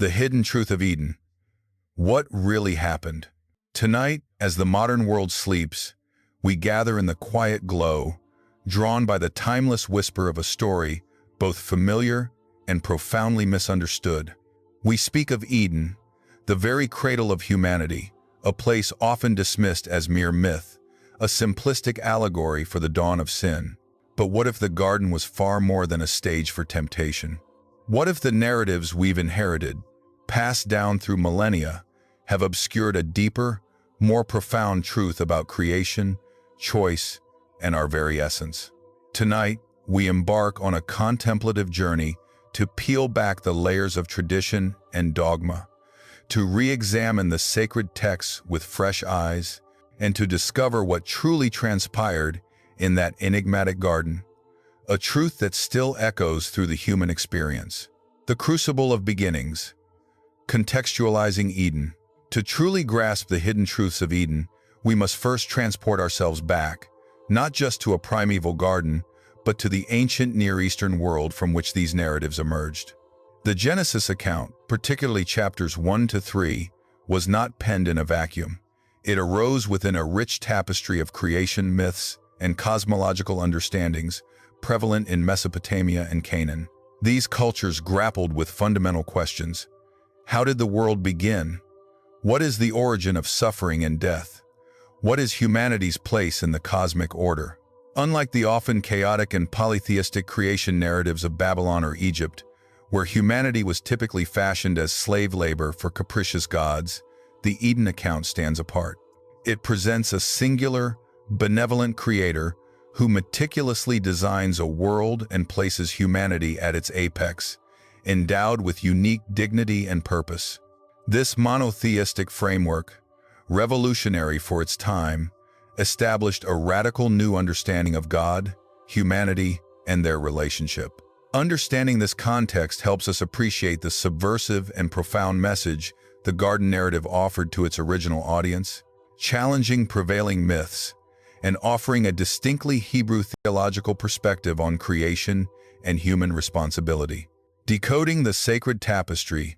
The hidden truth of Eden. What really happened? Tonight, as the modern world sleeps, we gather in the quiet glow, drawn by the timeless whisper of a story both familiar and profoundly misunderstood. We speak of Eden, the very cradle of humanity, a place often dismissed as mere myth, a simplistic allegory for the dawn of sin. But what if the garden was far more than a stage for temptation? What if the narratives we've inherited, passed down through millennia, have obscured a deeper, more profound truth about creation, choice, and our very essence? Tonight, we embark on a contemplative journey to peel back the layers of tradition and dogma, to re-examine the sacred texts with fresh eyes, and to discover what truly transpired in that enigmatic garden, a truth that still echoes through the human experience. The crucible of beginnings, contextualizing Eden. To truly grasp the hidden truths of Eden, we must first transport ourselves back, not just to a primeval garden, but to the ancient Near Eastern world from which these narratives emerged. The Genesis account, particularly chapters 1 to 3, was not penned in a vacuum. It arose within a rich tapestry of creation myths and cosmological understandings prevalent in Mesopotamia and Canaan. These cultures grappled with fundamental questions. How did the world begin? What is the origin of suffering and death? What is humanity's place in the cosmic order? Unlike the often chaotic and polytheistic creation narratives of Babylon or Egypt, where humanity was typically fashioned as slave labor for capricious gods, the Eden account stands apart. It presents a singular, benevolent creator who meticulously designs a world and places humanity at its apex, endowed with unique dignity and purpose. This monotheistic framework, revolutionary for its time, established a radical new understanding of God, humanity, and their relationship. Understanding this context helps us appreciate the subversive and profound message the garden narrative offered to its original audience, challenging prevailing myths and offering a distinctly Hebrew theological perspective on creation and human responsibility. Decoding the sacred tapestry,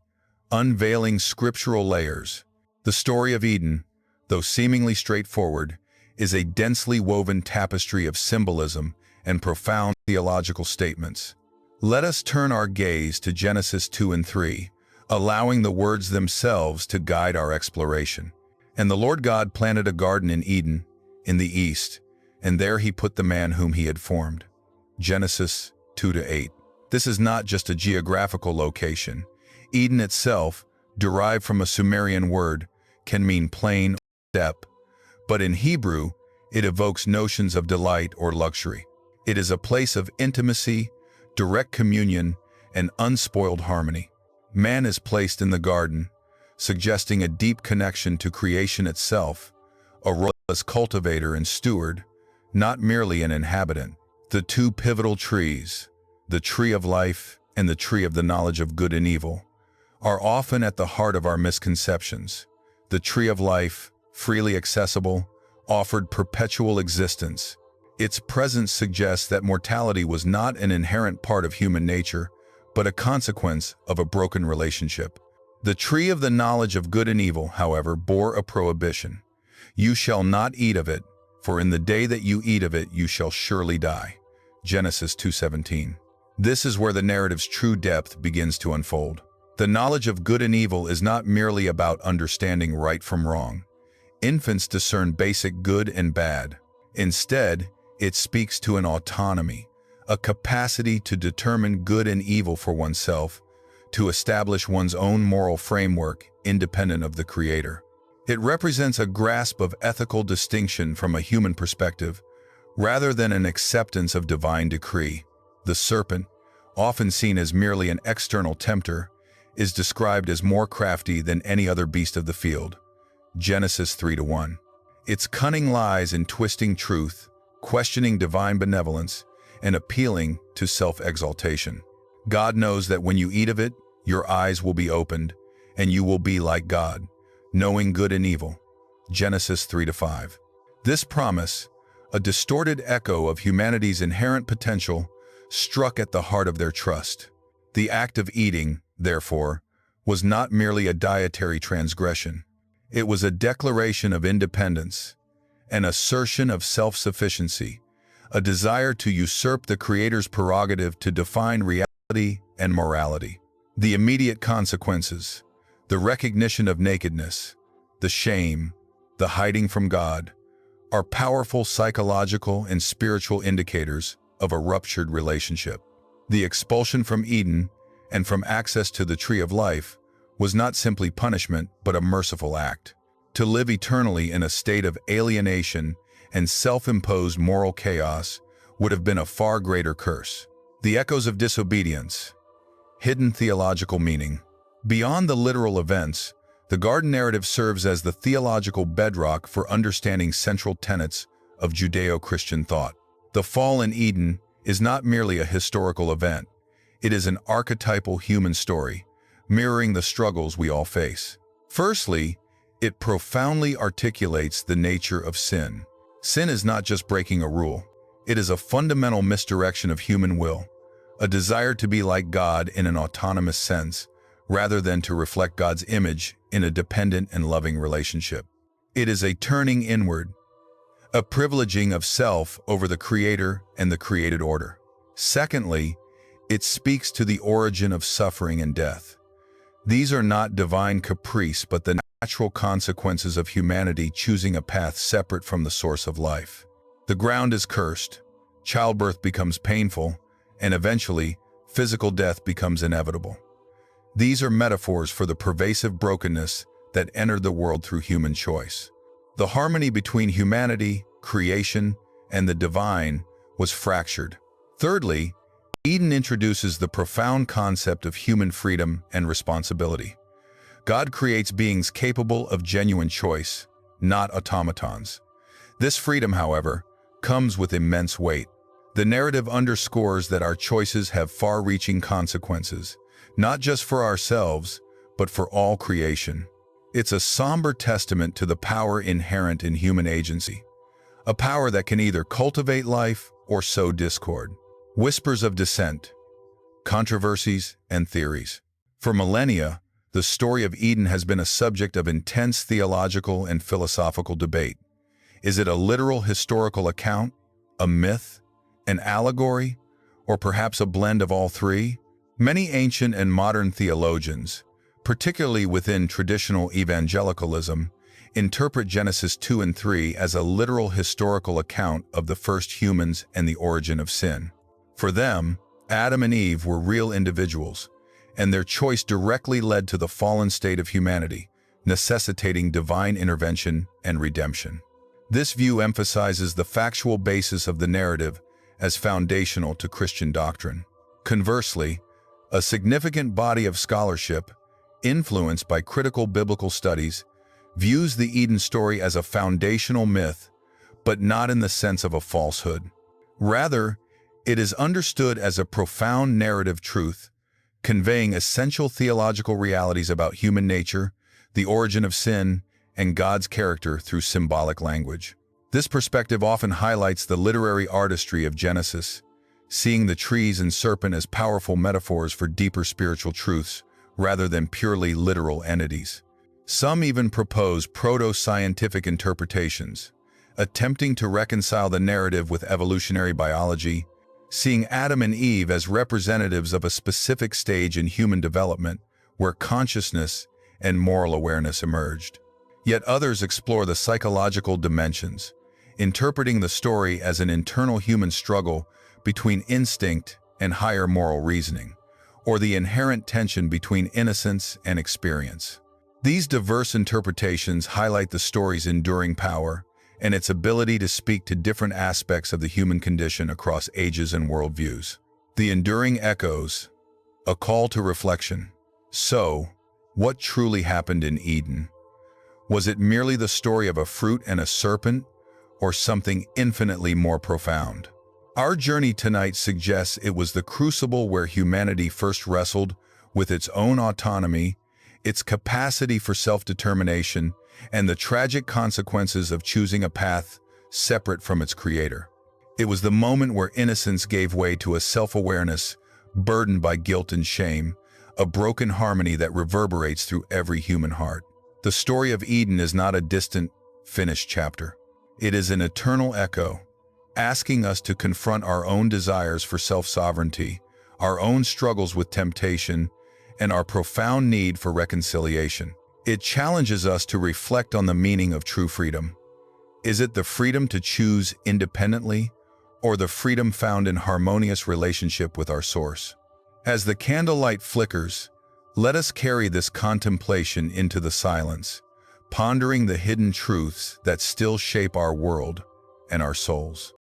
unveiling scriptural layers. The story of Eden, though seemingly straightforward, is a densely woven tapestry of symbolism and profound theological statements. Let us turn our gaze to Genesis 2 and 3, allowing the words themselves to guide our exploration. And the Lord God planted a garden in Eden, in the east, and there he put the man whom he had formed. Genesis 2 to 8. This is not just a geographical location. Eden itself, derived from a Sumerian word, can mean plain or steppe, but in Hebrew, it evokes notions of delight or luxury. It is a place of intimacy, direct communion, and unspoiled harmony. Man is placed in the garden, suggesting a deep connection to creation itself, a role as cultivator and steward, not merely an inhabitant. The two pivotal trees, the tree of life and the tree of the knowledge of good and evil, are often at the heart of our misconceptions. The tree of life, freely accessible, offered perpetual existence. Its presence suggests that mortality was not an inherent part of human nature, but a consequence of a broken relationship. The tree of the knowledge of good and evil, however, bore a prohibition. You shall not eat of it, for in the day that you eat of it you shall surely die. Genesis 2:17. This is where the narrative's true depth begins to unfold. The knowledge of good and evil is not merely about understanding right from wrong. Infants discern basic good and bad. Instead, it speaks to an autonomy, a capacity to determine good and evil for oneself, to establish one's own moral framework independent of the Creator. It represents a grasp of ethical distinction from a human perspective, rather than an acceptance of divine decree. The serpent, often seen as merely an external tempter, is described as more crafty than any other beast of the field. Genesis 3:1. Its cunning lies in twisting truth, questioning divine benevolence, and appealing to self-exaltation. God knows that when you eat of it, your eyes will be opened, and you will be like God, knowing good and evil. Genesis 3:5. This promise, a distorted echo of humanity's inherent potential, struck at the heart of their trust. The act of eating, therefore, was not merely a dietary transgression. It was a declaration of independence, an assertion of self-sufficiency, a desire to usurp the Creator's prerogative to define reality and morality. The immediate consequences, the recognition of nakedness, the shame, the hiding from God, are powerful psychological and spiritual indicators of a ruptured relationship. The expulsion from Eden and from access to the tree of life was not simply punishment but a merciful act. To live eternally in a state of alienation and self-imposed moral chaos would have been a far greater curse. The echoes of disobedience, hidden theological meaning. Beyond the literal events, the garden narrative serves as the theological bedrock for understanding central tenets of Judeo-Christian thought. The fall in Eden is not merely a historical event. It is an archetypal human story, mirroring the struggles we all face. Firstly, it profoundly articulates the nature of sin. Sin is not just breaking a rule. It is a fundamental misdirection of human will, a desire to be like God in an autonomous sense, rather than to reflect God's image in a dependent and loving relationship. It is a turning inward, a privileging of self over the Creator and the created order. Secondly, it speaks to the origin of suffering and death. These are not divine caprice, but the natural consequences of humanity choosing a path separate from the source of life. The ground is cursed, childbirth becomes painful, and eventually, physical death becomes inevitable. These are metaphors for the pervasive brokenness that entered the world through human choice. The harmony between humanity, creation, and the divine was fractured. Thirdly, Eden introduces the profound concept of human freedom and responsibility. God creates beings capable of genuine choice, not automatons. This freedom, however, comes with immense weight. The narrative underscores that our choices have far-reaching consequences, not just for ourselves, but for all creation. It's a somber testament to the power inherent in human agency, a power that can either cultivate life or sow discord. Whispers of dissent, controversies, and theories. For millennia, the story of Eden has been a subject of intense theological and philosophical debate. Is it a literal historical account, a myth, an allegory, or perhaps a blend of all three? Many ancient and modern theologians, particularly within traditional evangelicalism, interpret Genesis 2 and 3 as a literal historical account of the first humans and the origin of sin. For them, Adam and Eve were real individuals, and their choice directly led to the fallen state of humanity, necessitating divine intervention and redemption. This view emphasizes the factual basis of the narrative as foundational to Christian doctrine. Conversely, a significant body of scholarship, influenced by critical biblical studies, views the Eden story as a foundational myth, but not in the sense of a falsehood. Rather, it is understood as a profound narrative truth, conveying essential theological realities about human nature, the origin of sin, and God's character through symbolic language. This perspective often highlights the literary artistry of Genesis, seeing the trees and serpent as powerful metaphors for deeper spiritual truths rather than purely literal entities. Some even propose proto-scientific interpretations, attempting to reconcile the narrative with evolutionary biology, seeing Adam and Eve as representatives of a specific stage in human development where consciousness and moral awareness emerged. Yet others explore the psychological dimensions, interpreting the story as an internal human struggle between instinct and higher moral reasoning, or the inherent tension between innocence and experience. These diverse interpretations highlight the story's enduring power and its ability to speak to different aspects of the human condition across ages and worldviews. The enduring echoes, a call to reflection. So, what truly happened in Eden? Was it merely the story of a fruit and a serpent, or something infinitely more profound? Our journey tonight suggests it was the crucible where humanity first wrestled with its own autonomy, its capacity for self-determination, and the tragic consequences of choosing a path separate from its creator. It was the moment where innocence gave way to a self-awareness burdened by guilt and shame, a broken harmony that reverberates through every human heart. The story of Eden is not a distant, finished chapter. It is an eternal echo, asking us to confront our own desires for self-sovereignty, our own struggles with temptation, and our profound need for reconciliation. It challenges us to reflect on the meaning of true freedom. Is it the freedom to choose independently, or the freedom found in harmonious relationship with our source? As the candlelight flickers, let us carry this contemplation into the silence, pondering the hidden truths that still shape our world and our souls.